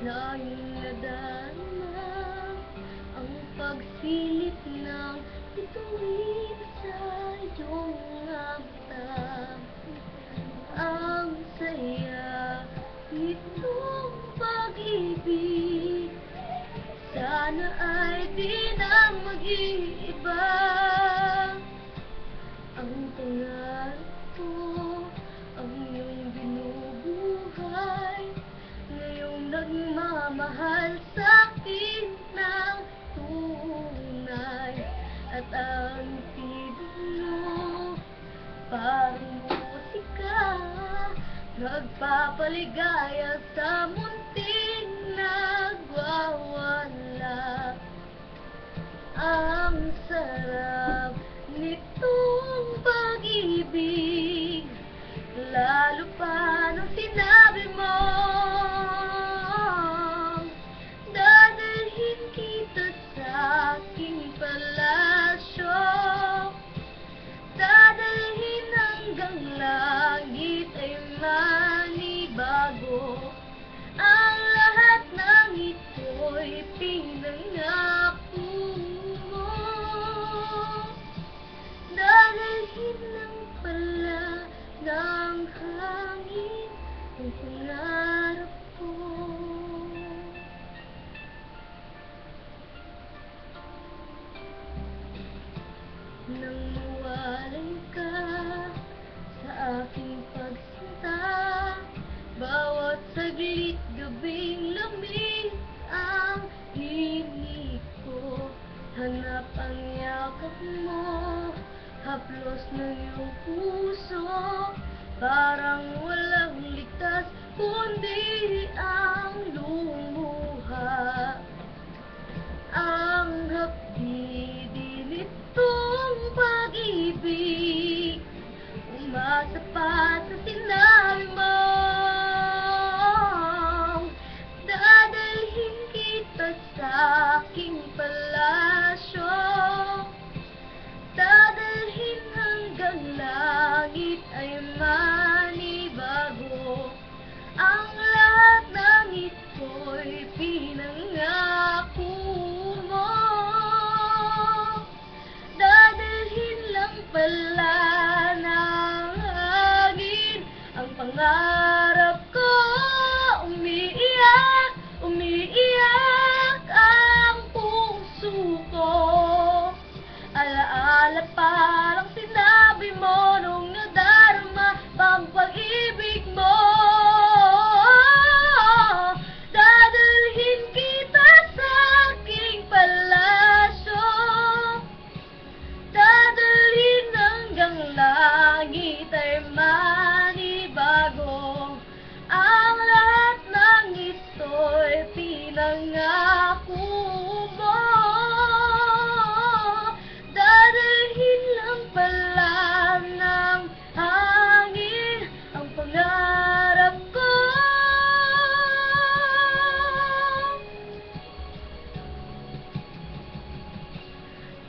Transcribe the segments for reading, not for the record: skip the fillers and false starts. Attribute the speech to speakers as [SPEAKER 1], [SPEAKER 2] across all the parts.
[SPEAKER 1] Laging nadarama ang pagsilip ng bituin sa iyong mga mata. Ang saya nitong pag-ibig, sana ay di na mag-iiba. Ang pangarap ko, ang iyong binubuhay, ngayong nagmamahal sa'kin ng tunay. At ang tinig mo, parang musika, nagpapaligaya sa munting nagwawala. Ang sarap nitong pag-ibig, lalo pa nung sinabi mo, dadalhin kita sa aking palasyo, dadalhin hanggang langit ay manibago. Ang lahat ng ito'y pinangako mo, dadalhin lang pala ng hangin ang pangarap ko. Nang mawalay ka sa aking pagsinta, bawat saglit gabing lamig ang himig ko. Hanap ang yakap mo, haplos ng iyong puso, parang walang ligtas kundi ang lumuha. Ang hapdi nitong pag-ibig, umasa pa sa sinabi mo, dadalhin kita sa aking palasyo, dadalhin hanggang langit ay manibago. Ang lahat ng ito'y pinangako mo, dadalhin lang pala ng hangin ang pangarap ko. Umiiyak, umiiyak ang puso ko, alaala parang sinabi mo nung nadarama pang pag-ibig mo. Dadalhin kita sa aking palasyo, dadalhin hanggang langit ay manibago. Ang lahat ng ito'y pinangako mo, dadalhin lang pala ng hangin ang pangarap ko.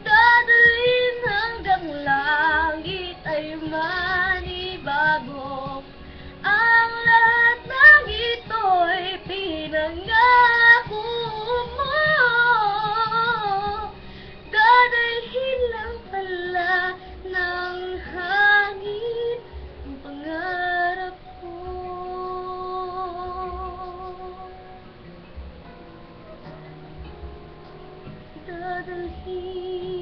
[SPEAKER 1] Dadalhin hanggang langit ay manibago. Ang lahat ng ito'y pinangako mo, dadalhin lang pala ng hangin ang pangarap ko. Dadalhin